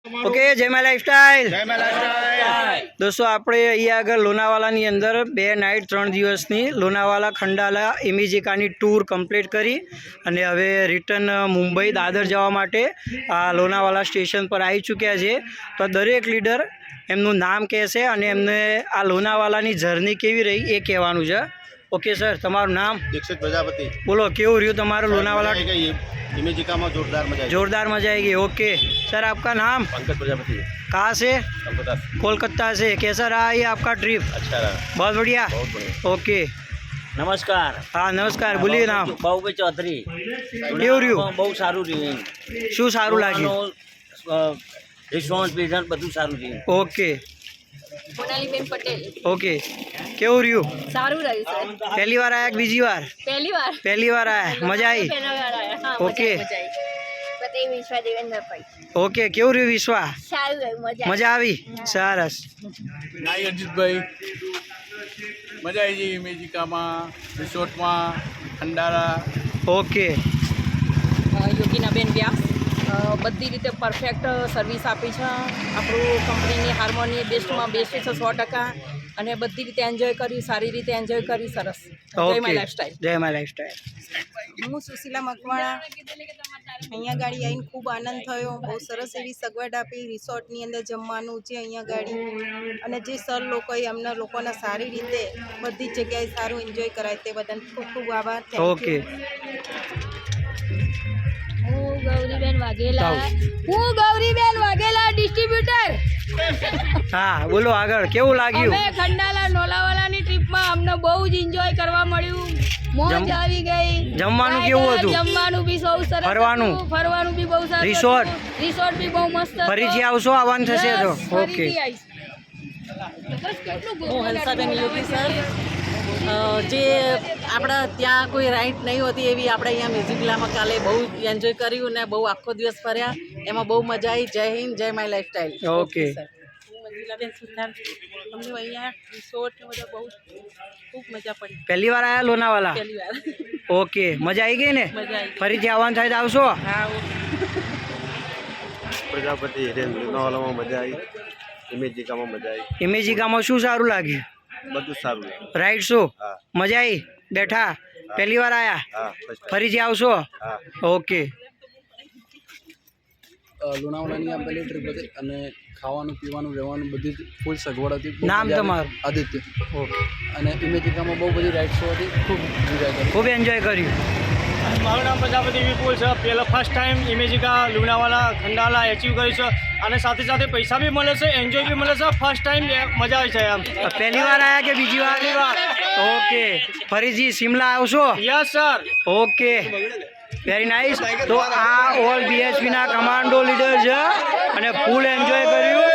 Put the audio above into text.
Okay જય my lifestyle દોસ્તો આપણે અહીંયા આગળ લોનાવાલાની અંદર 2 નાઇટ 3 દિવસની લોનાવાલા ખંડાલા ઇમેજિકાની ટૂર કમ્પ્લીટ કરી અને હવે રિટર્ન મુંબઈ દાદર જવા માટે આ લોનાવાલા સ્ટેશન પર આવી ચૂક્યા છે. તો દરેક લીડર એમનું નામ કહેશે અને એમને આ લોનાવાલાની જર્ની કેવી રહી એ કહેવાનું છે. ઓકે સર, તમારું નામ? દીક્ષિત પ્રજાપતિ. બોલો, કેવું રહ્યું તમારું लोनावाला? इमेजिका में जोरदार मजा आएगी. ओके सर, आपका नाम? पंकज प्रजापति. कहाँ से? कोलकाता से. कैसा रहा ये आपका ट्रिप? अच्छा रहा. बहुत बढ़िया. ओके, નમસ્કાર. હા નમસ્કાર. બોલીએ નામ. બાબુભાઈ ચૌધરી. કેવું રહ્યું? બહુ સારું રહ્યું. શું સારું લાગ્યું? રિસ્પોન્સ બિઝનેસ બધું સારું રહ્યું. ઓકે મોનાલીબેન પટેલ. ઓકે, કેવું રહ્યું? સારું રહ્યું સર. પહેલી વાર આયા કે બીજી વાર? પહેલી વાર આયા. મજા આવી? ઓકે. પતિ વિશ્વા દેવેન્દ્રભાઈ. ઓકે, કેવું રહ્યું વિશ્વા? સારું રહ્યું. મજા આવી? સરસ. નાઈ અજીતભાઈ, મજા આવી ગઈ ઇમેજિકામાં, રિસોર્ટમાં, ખંડાલા. ઓકે. યોગીનાબેન વ્યાસ. બધી રીતે પરફેક્ટ સર્વિસ આપી છે. આપણું કંપનીની હાર્મોની બેસ્ટમાં બેસ્ટ છે 100%. અને બધી રીતે એન્જોય કરી, સારી રીતે એન્જોય કરી. સરસ. જય માય લાઈફસ્ટાઈલ. જય માય લાઈફસ્ટાઈલ. હું સુશીલા મકવાણા. અહીંયા ગાડી આવીને ખૂબ આનંદ થયો. બહુ સરસ એવી સગવડ આપી. રિસોર્ટની અંદર જમવાનું છે અહીંયા ગાડી, અને જે સર લોકોએ અમને લોકોને સારી રીતે બધી જ જગ્યાએ સારું એન્જોય કરાય તે બધાને ખૂબ ખૂબ આભાર. ઓકે. હું ગૌરીબેન વાઘેલા ડિસ્ટ્રીબ્યુટર. હા બોલો, આગળ કેવું લાગ્યું? અમે ખંડાલા લોનાવાલાની ટ્રીપમાં અમને બહુ જ એન્જોય કરવા મળ્યું. મોજ આવી ગઈ. જમવાનું કેવું હતું? જમવાનું બી બહુ સરસ. ફરવાનું બી બહુ સારું. રિસોર્ટ બી બહુ મસ્ત. ફરીથી આવશો? આવવાનું થશે તો. ઓકે. હું હંસાબેન યોગી સર. જે આપણા ત્યાં કોઈ રાઈડ નહીં હોતી એવી આપણે અહીંયા મ્યુઝિકલામાં કાલે બહુ એન્જોય કર્યું ને બહુ આખો દિવસ ફર્યા. એમાં બહુ મજા આવી. જય હિન્દ, જય માય લાઈફસ્ટાઈલ. ઓકે. મંજુલાબેન સુથાર. અમને અહીંયા રિસોર્ટ બધા બહુ ખૂબ મજા પડી. પહેલી વાર આયા લોનાવાલા? પહેલી વાર. ઓકે, મજા આવી ગઈ ને? મજા આવી. ફરીથી આવવાનું થાય તો આવશો? હા. प्रजापति लोनावालाમાં મજા આવી. ઇમેજિકામાં મજા આવી. ઇમેજિકામાં શું સારું લાગ્યું? બધું સારું. રાઈડ શું? હા. મજા આવી? બેઠા? પહેલી વાર આયા? હા. ફરીથી આવશો? હા. ઓકે. લોનાવાલાની આ પહેલી ટ્રીપ હતી અને ખાવાનું પીવાનું રહેવાનું બધી જ ફૂલ સગવડ હતી. નામ તમારું? આદિત્ય. ઓકે. અને ઇમેજિકામાં બહુ બધી રાઇડ્સો હતી. ખૂબ એન્જોય કરી. ખૂબ એન્જોય કર્યું. મારું નામ પ્રજાપતિ વિપુલ છે. પહેલો first time Imagica Lonavala Khandala achieve કરી છે અને સાથે સાથે પૈસા બી મળે છે, એન્જોય બી મળે છે. ફર્સ્ટ ટાઈમ મજા આવે છે એમ. પહેલી વાર આયા કે બીજી વાર? ઓકે. ફરીથી શિમલા આવશો? Yes sir. Okay, very nice. તો આ ઓલ બીએચપીના કમાન્ડો લીડર છે અને ફૂલ એન્જોય કર્યું.